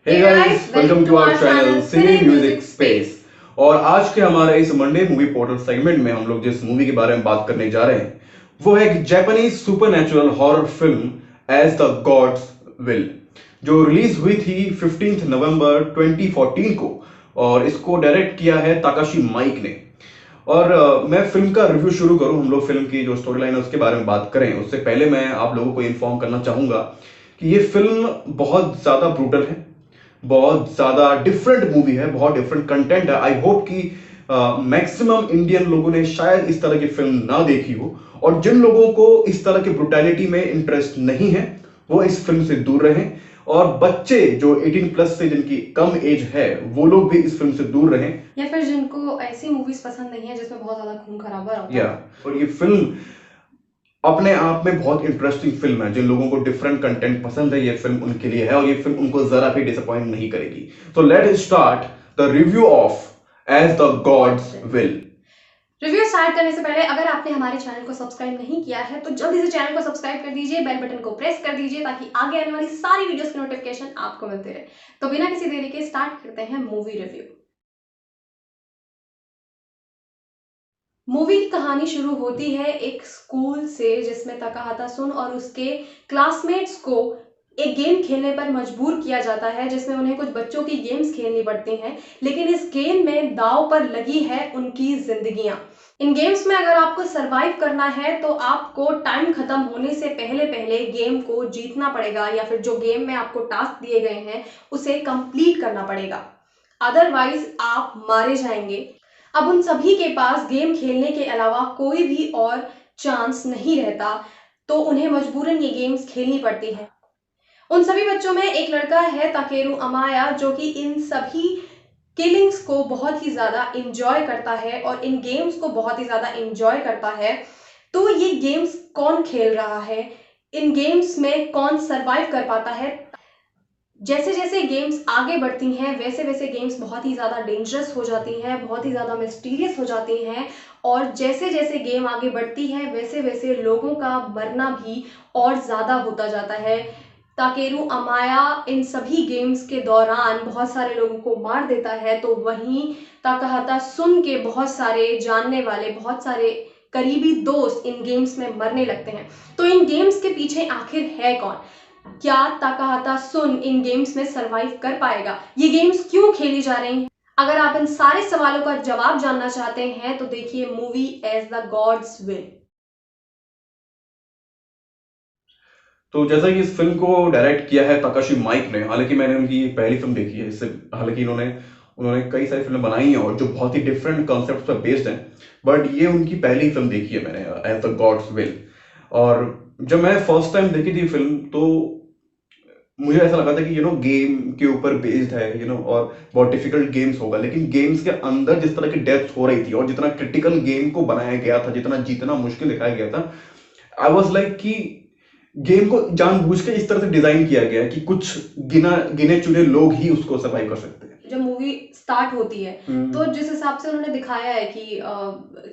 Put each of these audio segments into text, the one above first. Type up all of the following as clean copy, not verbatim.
Hey guys, welcome to our channel Cine Music Space। और आज के हमारे इस मंडे मूवी पोर्टल सेगमेंट में हम लोग जिस मूवी के बारे में बात करने जा रहे हैं वो है एक Japanese supernatural horror film as the gods will, जो रिलीज हुई थी 15 नवंबर 2014 को, और इसको डायरेक्ट किया है ताकाशी माइक ने। और मैं फिल्म का रिव्यू शुरू करूं, हम लोग फिल्म की जो स्टोरी लाइन है उसके बारे में बात करें उससे पहले मैं आप लोगों को इन्फॉर्म करना चाहूंगा कि ये फिल्म बहुत ज्यादा ब्रूटल है, बहुत ज्यादा डिफरेंट मूवी है, बहुत डिफरेंट कंटेंट है। आई होप कि मैक्सिमम इंडियन लोगों ने शायद इस तरह की फिल्म ना देखी हो, और जिन लोगों को इस तरह की ब्रुटैलिटी में इंटरेस्ट नहीं है वो इस फिल्म से दूर रहें, और बच्चे जो 18 प्लस से जिनकी कम एज है वो लोग भी इस फिल्म से दूर रहें, या फिर जिनको ऐसी मूवीज पसंद नहीं है जिसमें बहुत ज्यादा खून खराबा होता है। और ये फिल्म अपने आप में बहुत इंटरेस्टिंग फिल्म है। जिन लोगों को डिफरेंट कंटेंट पसंद है ये फिल्म उनके लिए है, और ये फिल्म उनको जरा भी डिसअपॉइंट नहीं करेगी। तो let start the review of as the gods will. Review start करने से पहले अगर आपने हमारे चैनल को सब्सक्राइब नहीं किया है तो जल्दी से चैनल को सब्सक्राइब कर दीजिए, बेल बटन को प्रेस कर दीजिए ताकि आगे आने वाली सारी वीडियोस की नोटिफिकेशन आपको मिलते रहे। तो बिना किसी देरी के स्टार्ट करते हैं मूवी रिव्यू। मूवी की कहानी शुरू होती है एक स्कूल से जिसमें तकाहाता सुन और उसके क्लासमेट्स को एक गेम खेलने पर मजबूर किया जाता है, जिसमें उन्हें कुछ बच्चों की गेम्स खेलनी पड़ती हैं, लेकिन इस गेम में दांव पर लगी है उनकी जिंदगियां। इन गेम्स में अगर आपको सरवाइव करना है तो आपको टाइम खत्म होने से पहले पहले गेम को जीतना पड़ेगा, या फिर जो गेम में आपको टास्क दिए गए हैं उसे कंप्लीट करना पड़ेगा, अदरवाइज आप मारे जाएंगे। अब उन सभी के पास गेम खेलने के अलावा कोई भी और चांस नहीं रहता, तो उन्हें मजबूरन ये गेम्स खेलनी पड़ती है। उन सभी बच्चों में एक लड़का है ताकेरू अमाया, जो कि इन सभी किलिंग्स को बहुत ही ज्यादा इंजॉय करता है और इन गेम्स को बहुत ही ज्यादा इंजॉय करता है। तो ये गेम्स कौन खेल रहा है, इन गेम्स में कौन सरवाइव कर पाता है। जैसे जैसे गेम्स आगे बढ़ती हैं वैसे वैसे गेम्स बहुत ही ज़्यादा डेंजरस हो जाती हैं, बहुत ही ज़्यादा मिस्टीरियस हो जाती हैं, और जैसे जैसे गेम आगे बढ़ती है वैसे वैसे लोगों का मरना भी और ज़्यादा होता जाता है। ताकेरू अमाया इन सभी गेम्स के दौरान बहुत सारे लोगों को मार देता है, तो वहीं ताकाहाता सुन के बहुत सारे जानने वाले, बहुत सारे करीबी दोस्त इन गेम्स में मरने लगते हैं। तो इन गेम्स के पीछे आखिर है कौन? क्या ताकाहाता सुन इन गेम्स में सरवाइव कर पाएगा? ये गेम्स क्यों खेली जा रही हैं? अगर आप इन सारे सवालों का जवाब जानना चाहते हैं तो देखिए movie as the gods will. तो जैसा कि इस फिल्म को डायरेक्ट किया है ताकाशी माइक ने, हालांकि मैंने उनकी पहली फिल्म देखी है इससे, हालांकि उन्होंने कई सारी फिल्में बनाई हैं और जो बहुत ही डिफरेंट कॉन्सेप्ट पर बेस्ड हैं, बट ये उनकी पहली फिल्म देखी है मैंने, एज द गॉड्स विल। और जब मैं फर्स्ट टाइम देखी थी फिल्म तो मुझे ऐसा लगा था कि गेम के ऊपर बेस्ड है, और बहुत डिफिकल्ट गेम्स होगा, लेकिन गेम्स के अंदर जिस तरह की डेप्थ हो रही थी और जितना क्रिटिकल गेम को बनाया गया था, जितना जीतना मुश्किल दिखाया गया था, आई वॉज लाइक कि गेम को जानबूझ के इस तरह से डिजाइन किया गया है कि कुछ गिने चुने लोग ही उसको सर्वाइव कर सकते हैं। जब मूवी स्टार्ट होती है तो जिस हिसाब से उन्होंने दिखाया है कि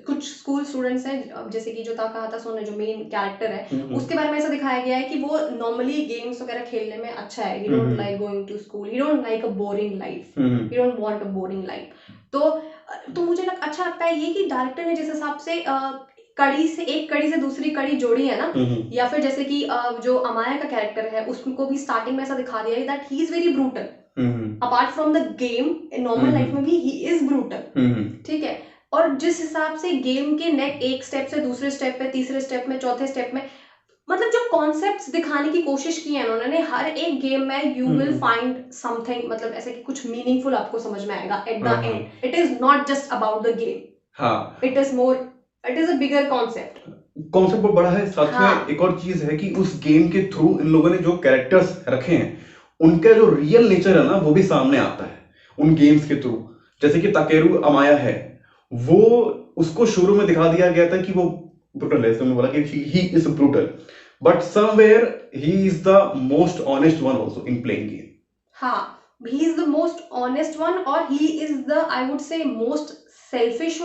कुछ स्कूल स्टूडेंट्स हैं, जैसे कि जो ताकाहाता सुन जो मेन कैरेक्टर है उसके बारे में ऐसा दिखाया गया है कि वो नॉर्मली गेम्स वगैरह खेलने में अच्छा है, he don't like going to school, he don't like a boring life, he don't want a boring life. तो मुझे अच्छा लगता है ये कि डायरेक्टर ने जिस हिसाब से एक कड़ी से दूसरी कड़ी जोड़ी है ना, या फिर जैसे कि जो अमाया का कैरेक्टर है उसको भी स्टार्टिंग में ऐसा दिखा दिया है that he is very brutal, apart from the game in normal life में भी ही इज ब्रूटल, ठीक है। और जिस हिसाब से गेम के एक स्टेप से दूसरे स्टेप पे, तीसरे स्टेप में, चौथे स्टेप में, मतलब जो कॉन्सेप्ट्स दिखाने की कोशिश की है उन्होंने, हर एक गेम में यू विल फाइंड समथिंग, मतलब ऐसे कि कुछ मीनिंगफुल आपको समझ में आएगा at the end. It is not just about the game, it is a bigger concept बहुत बड़ा है। साथ में एक और चीज है कि उस गेम के थ्रू इन लोगों ने जो कैरेक्टर्स रखे हैं उनका जो रियल नेचर है ना वो भी सामने आता है उन गेम्स के थ्रू। जैसे कि ताकेरू अमाया है, वो उसको शुरू में दिखा दिया गया था कि वो ब्रूटल है, तुमने बोला कि he is brutal, but somewhere he is the most honest one also in playing game. हाँ, he is the most honest one, और he is the, I would say, most selfish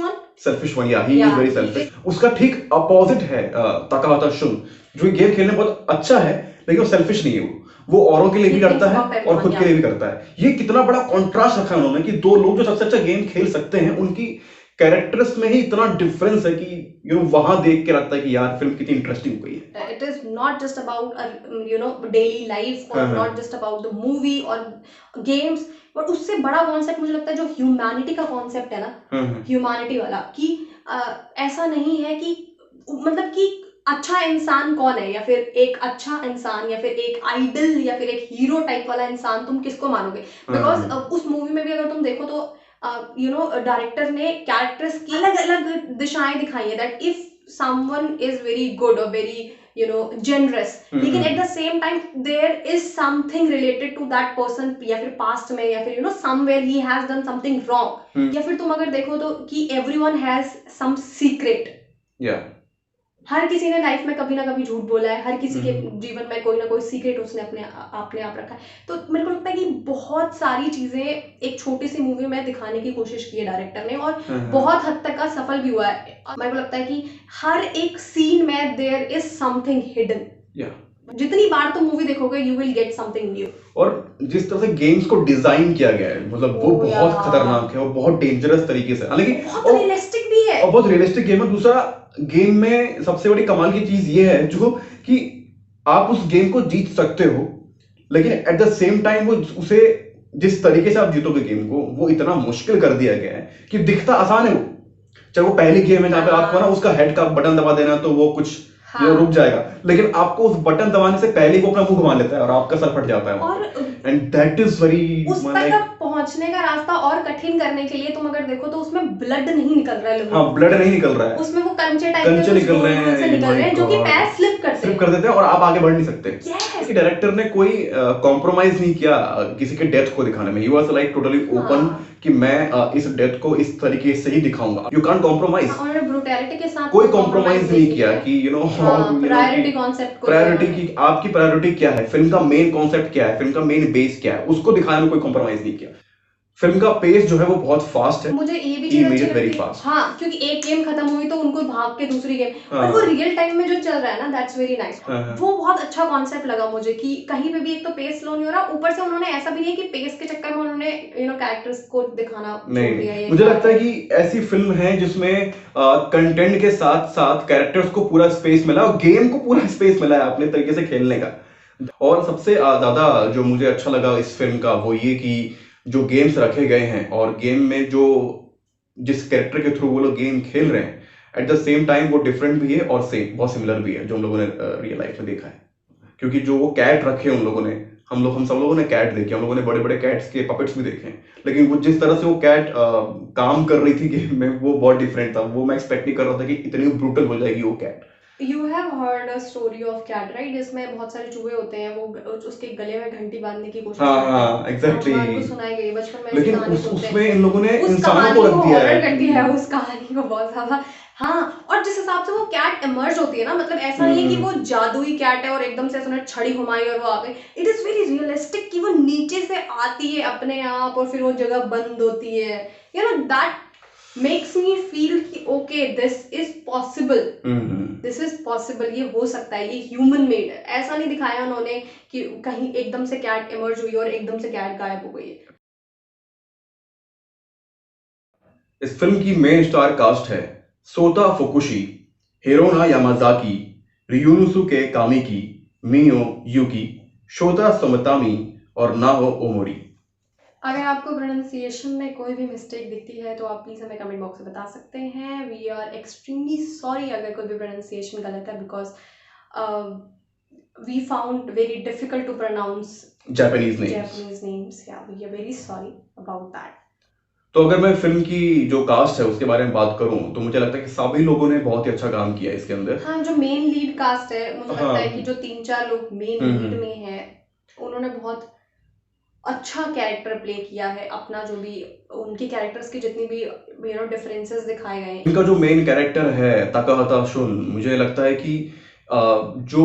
one, yeah, he is very selfish। उसका ठीक opposite है ताकाहाता शुन, जो game खेलने बहुत अच्छा है लेकिन वो सेल्फिश नहीं है। वो औरों के लिए भी He करता thinks है about और खुद everyone, के लिए भी करता है। ये कितना बड़ा कॉन्ट्रास्ट रखा है उन्होंने कि दो लोग जो सबसे अच्छा गेम खेल सकते हैं उनकी कैरेक्टर्स में ही इतना डिफरेंस है कि वहां देख के लगता है कि यार फिल्म कितनी इंटरेस्टिंग हो गई है। It is not just about daily life or हाँ, हाँ। not just about the movie or games, but उससे बड़ा कॉन्सेप्ट मुझे लगता है जो ह्यूमैनिटी का कॉन्सेप्ट है ना, हाँ, हाँ। ह्यूमैनिटी वाला कि ऐसा नहीं है कि मतलब कि अच्छा इंसान कौन है, या फिर एक अच्छा इंसान या फिर एक आइडल या फिर एक हीरो टाइप वाला इंसान तुम किसको मानोगे। बिकॉज उस मूवी में भी अगर तुम देखो तो डायरेक्टर ने कैरेक्टर्स की अलग अलग दिशाएं दिखाई है, that if someone is very good or very generous, लेकिन at the same time there is something related to that person, या फिर past में या फिर somewhere he has done something wrong, या फिर तुम अगर देखो तो कि everyone has some secret। हर किसी ने लाइफ में कभी ना कभी झूठ बोला है, हर किसी के जीवन में कोई ना कोई सीक्रेट उसने अपने आप रखा है। तो मेरे को लगता है कि बहुत सारी चीजें एक छोटी सी मूवी में दिखाने की कोशिश की है डायरेक्टर ने, और बहुत हद तक का सफल भी हुआ है। मेरे को लगता है कि हर एक सीन में देयर इज समथिंग हिडन। जितनी बार तुम मूवी देखोगे you will get something new. और जिस तरह से गेम्स को डिजाइन किया गया है, मतलब वो बहुत खतरनाक है और बहुत डेंजरस तरीके से, हालांकि बहुत रियलिस्टिक भी है और बहुत रियलिस्टिक गेम है। दूसरा, गेम में सबसे बड़ी कमाल की चीज ये है जो कि आप उस गेम को जीत सकते हो, लेकिन एट द सेम टाइम वो उसे जिस तरीके से आप जीतोगे गेम को, वो इतना मुश्किल कर दिया गया है कि दिखता आसान है वो। चाहे वो पहली गेम है जहाँ पे आपको ना उसका हेड का बटन दबा देना तो वो कुछ रुक जाएगा, लेकिन आपको उस बटन दबाने से पहले वो अपना मुंह घुमा लेता है और आपका सर फट जाता है। और एंड दैट इज वेरी, उस तक पहुंचने का रास्ता और कठिन करने के लिए तुम अगर देखो तो उसमें ब्लड नहीं निकल रहा है। हाँ, ब्लड नहीं निकल रहा है, उसमें वो कंचे टाइप के निकल रहे हैं जो कि पैर स्लिप कर देते हैं और आप आगे बढ़ नहीं सकते। डायरेक्टर ने कोई कॉम्प्रोमाइज नहीं किया किसी के डेथ को दिखाने में। He was like totally open कि मैं इस डेथ को इस तरीके से ही दिखाऊंगा। You can't compromise. उन्होंने ब्रूटैलिटी के साथ कोई कॉम्प्रोमाइज नहीं किया कि प्रायोरिटी कॉन्सेप्ट को, प्रायोरिटी की आपकी प्रायोरिटी क्या है, फिल्म का मेन कॉन्सेप्ट क्या है, फिल्म का मेन बेस क्या है, उसको दिखाने में कोई कॉम्प्रोमाइज नहीं किया। फिल्म का पेस जो है वो बहुत फास्ट है। मुझे ये भी चीज अच्छी लगती है, हाँ, क्योंकि एक गेम खत्म हुई तो उनको भाग के दूसरी गेम, और वो रियल टाइम में जो चल रहा है ना, दैट्स वेरी नाइस। वो बहुत अच्छा कॉन्सेप्ट लगा मुझे कि कहीं पे भी एक तो पेस स्लो नहीं हो रहा, ऊपर से उन्होंने ऐसा भी नहीं कि पेस के चक्कर में उन्होंने कैरेक्टर्स को दिखाना छोड़ दिया है। मुझे लगता है कि ऐसी फिल्म है जिसमें कंटेंट के साथ साथ कैरेक्टर्स को पूरा स्पेस मिला और गेम को पूरा स्पेस मिला है अपने तरीके से खेलने का। और सबसे ज्यादा जो मुझे अच्छा लगा इस फिल्म का वो ये कि जो गेम्स रखे गए हैं और गेम में जो जिस कैरेक्टर के थ्रू वो लोग गेम खेल रहे हैं, एट द सेम टाइम वो डिफरेंट भी है और सेम बहुत सिमिलर भी है जो हम लोगों ने रियल लाइफ में देखा है। क्योंकि जो वो कैट रखे उन लोगों ने, हम सब लोगों ने कैट देखे, हम लोगों ने बड़े बड़े कैट्स के पपेट्स भी देखे हैं, लेकिन वो जिस तरह से वो कैट काम कर रही थी गेम में वो बहुत डिफरेंट था। वो मैं एक्सपेक्ट नहीं कर रहा था कि इतनी ब्रूटल हो जाएगी वो cat. You have heard a story of cat, right? जिसमें बहुत सारे चूहे होते हैं, वो उसके गले में घंटी बांधने की कोशिश करते हैं। हाँ, एग्जैक्टली। आपको सुनाई गई बचपन में, लेकिन उसमें इन लोगों ने इंसानों को रख दिया है, कर दिया है उस कहानी को बहुत ज्यादा। हाँ, और जिस हिसाब से वो कैट इमर्ज होती है ना, मतलब ऐसा नहीं है कि वो जादुई कैट है और एकदम से उसने छड़ी घुमाई और वो आ गई। इट इज वेरी रियलिस्टिक कि वो नीचे से आती है अपने आप और फिर वो जगह बंद होती है। दैट makes me feel कि okay, this is possible, this is possible, ये हो सकता है, ये ह्यूमन मेड है। ऐसा नहीं दिखाया उन्होंने कि कहीं एकदम से कैट इमर्ज हुई और एकदम से कैट गायब हो गई है। इस फिल्म की मेन स्टार कास्ट है सोता फुकुशी, हिरोना यामाजाकी, रियुनोसुके कामिकी, मियो युकी, शोता सोमतामी और नाहो ओमोरी। अगर आपको प्रोनाउंसिएशन में कोई भी मिस्टेक दिखती है तो आप प्लीज़ हमें कमेंट बॉक्स में बता सकते हैं। वी आर एक्सट्रीमली सॉरी अगर कोई भी प्रोनाउंसिएशन गलत है, because we found very difficult to pronounce Japanese names. Yeah we are very sorry about that. तो अगर मैं फिल्म की जो कास्ट है उसके बारे में बात करूं तो मुझे लगता है कि सभी लोगों ने बहुत ही अच्छा काम किया इसके अंदर। हाँ, जो मेन लीड कास्ट है, मुझे लगता है कि जो 3-4 लोग मेन लीड में हैं, उन्होंने बहुत अच्छा कैरेक्टर प्ले किया है अपना। जो भी उनके कैरेक्टर्स की जितनी भी डिफरेंसेस दिखाए गए हैं। इनका जो मेन कैरेक्टर है ताकाहाता शुन, मुझे लगता है कि जो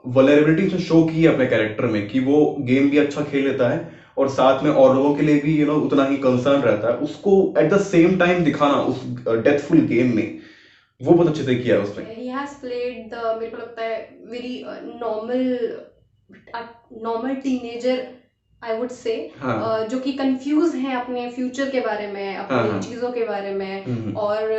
वल्नरेबिलिटी उसने शो की है अपने कैरेक्टर में कि वो गेम भी अच्छा खेल लेता है और साथ में और लोगों के लिए भी उतना ही कंसर्न रहता है, उसको एट द सेम टाइम दिखाना उस डेथफुल गेम में वो बहुत अच्छे से किया है उसने। He has played the, मेरे को लगता है, very normal normal teenager I would say, हाँ जो कि कंफ्यूज हैं अपने फ्यूचर के बारे में, हाँ अपनी हाँ चीज़ों के बारे में, हम्म और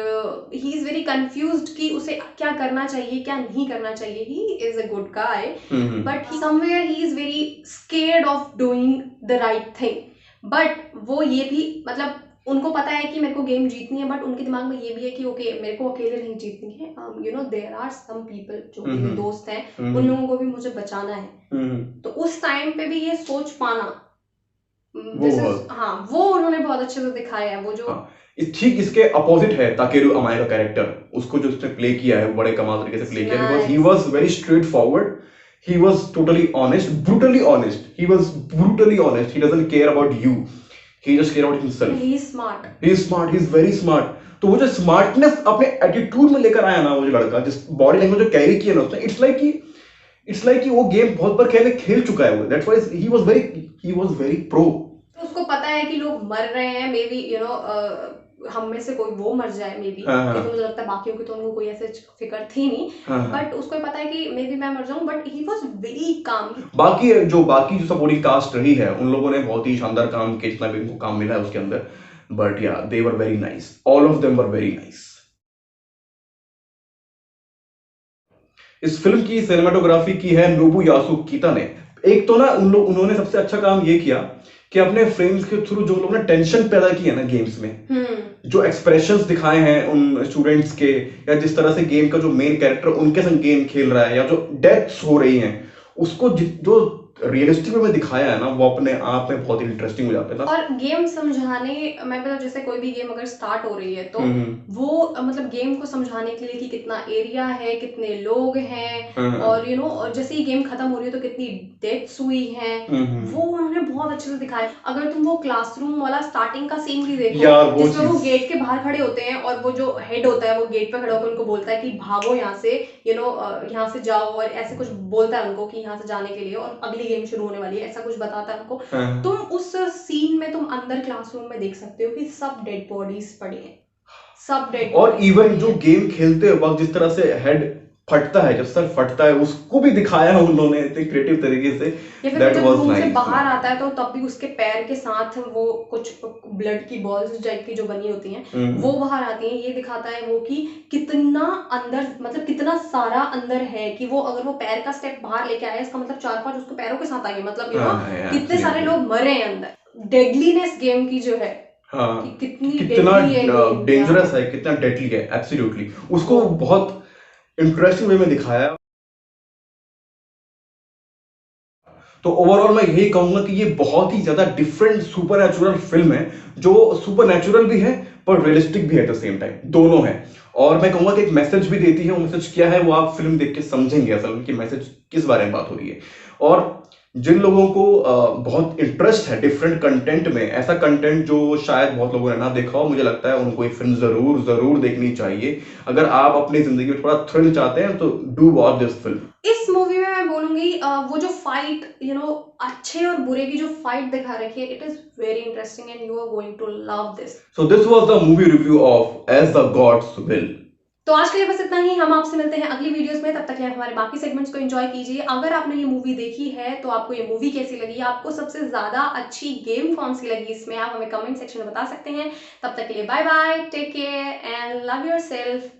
ही इज़ वेरी कंफ्यूज्ड कि उसे क्या करना चाहिए क्या नहीं करना चाहिए। He is a good guy, hmm but somewhere he is very scared of doing the right thing. But वो ये भी मतलब उनको पता है कि मेरे को गेम जीतनी है, बट उनके दिमाग में ये भी है कि ओके मेरे को अकेले नहीं जीतनी है, you know there are some people जो मेरे दोस्त हैं, उन लोगों को भी मुझे बचाना है। तो उस टाइम पे भी ये सोच पाना, वो दिस इज, हाँ वो उन्होंने बहुत अच्छे से दिखाया है। वो जो हाँ ठीक इसके अपोजिट है ताकेरू अमाई का कैरेक्टर, उसको जो उसने प्ले किया है बड़े कमाल तरीके से प्ले किया, because he was very straight forward, he was totally honest, brutally honest, he was brutally honest, he doesn't care about you, he just care about himself, he smart, he is smart, he is very smart। तो वो जो smartness अपने attitude में लेकर आया ना वो जो लड़का, जिस बॉडी लैंग्वेज जो कैरी किया ना उसने, इट्स लाइक कि वो गेम बहुत बार खेल चुका है वो, that's why he was very pro. तो उसको पता है कि लोग मर रहे हैं, मे बी यू नो हम में से कोई वो मर जाए मे बी, क्योंकि मुझे लगता है बाकियों की तो उनको कोई ऐसे फिक्र थी नहीं, बट उसको पता है कि मे बी मैं मर जाऊं, but he was very calm. बाकी जो सपोर्टिंग कास्ट रही है उन लोगों ने बहुत ही शानदार काम किया, जितना भी उनको काम मिला है उसके अंदर, but yeah they were very nice, all of them were very nice. इस फिल्म की सिनेमाटोग्राफी की है नोबुयासु किता ने। एक तो ना उन्होंने सबसे अच्छा काम ये किया कि अपने फ्रेम्स के थ्रू जो लोगों ने टेंशन पैदा की है ना गेम्स में, जो एक्सप्रेशंस दिखाए हैं उन स्टूडेंट्स के, या जिस तरह से गेम का जो मेन कैरेक्टर उनके संग गेम खेल रहा है, या जो डेथ्स हो रही हैं उसको जो रियलिस्टिक में दिखाया है ना, वो अपने आप में बहुत ही इंटरेस्टिंग हो जाता है। और गेम समझाने, मैं मतलब जैसे कोई भी गेम अगर स्टार्ट हो रही है तो वो मतलब गेम को समझाने के लिए कि कितना एरिया है, कितने लोग हैं, और यू नो जैसे ही गेम खत्म हो रही है तो कितनी डेथ्स हुई हैं, वो उन्होंने बहुत अच्छे से दिखाया। अगर तुम वो क्लासरूम वाला स्टार्टिंग का सीन भी देखो जिसमें वो गेट के बाहर खड़े होते हैं और वो जो हेड होता है वो गेट पे खड़ा होकर उनको बोलता है कि भागो यहाँ से, यू नो यहाँ से जाओ, और ऐसे कुछ बोलता है उनको कि यहाँ से जाने के लिए और अगली गेम शुरू होने वाली है, ऐसा कुछ बताता है उनको। तुम उस सीन में तुम अंदर क्लासरूम में देख सकते हो कि सब डेड बॉडीज पड़ी हैं, सब डेड, और इवन जो गेम खेलते वक्त जिस तरह से हेड फटता है, जब सर फटता है, उसको भी दिखाया है उन्होंने इतने क्रिएटिव तरीके से, या फिर जब रूम से बाहर आता है तो तब भी उसके पैर के साथ वो कुछ ब्लड की बॉल्स टाइप की जो बनी होती हैं वो बाहर आती हैं। ये दिखाता है वो कि कितना अंदर, मतलब कितना सारा अंदर है, कि वो अगर वो पैर का स्टेप बाहर लेके आया इसका मतलब 4-5 उसके पैरों के साथ आएंगे, मतलब यू नो कितने सारे लोग मरे हैं अंदर। डेडलीनेस गेम की जो है, हाँ, कितना डेंजरस है, कितना डेडली है, एब्सोल्युटली उसको बहुत इंटरेस्टिंग वे में दिखाया। तो ओवरऑल मैं यही कहूंगा कि ये बहुत ही ज्यादा डिफरेंट सुपरनैचुरल फिल्म है, जो सुपरनैचुरल भी है पर रियलिस्टिक भी है एट द सेम टाइम, दोनों है। और मैं कहूंगा कि एक मैसेज भी देती है, वो मैसेज क्या है वो आप फिल्म देख के समझेंगे असल में कि मैसेज किस बारे में बात हो रही है। और जिन लोगों को बहुत इंटरेस्ट है डिफरेंट कंटेंट में, ऐसा कंटेंट जो शायद बहुत लोगों ने ना देखा हो, मुझे लगता है उनको ये फिल्म जरूर जरूर देखनी चाहिए। अगर आप अपनी जिंदगी में थोड़ा थ्रिल चाहते हैं तो डू वॉच दिस फिल्म। इस मूवी में मैं बोलूंगी वो जो फाइट, यू नो अच्छे और बुरे की जो फाइट दिखा रखी है, it is very interesting and you are going to love this. So this was the movie review of as the gods will. तो आज के लिए बस इतना ही, हम आपसे मिलते हैं अगली वीडियोस में, तब तक के लिए हमारे बाकी सेगमेंट्स को एंजॉय कीजिए। अगर आपने ये मूवी देखी है तो आपको ये मूवी कैसी लगी, आपको सबसे ज्यादा अच्छी गेम कौन सी लगी, इसमें आप हमें कमेंट सेक्शन में बता सकते हैं। तब तक के लिए bye bye, take care and love yourself.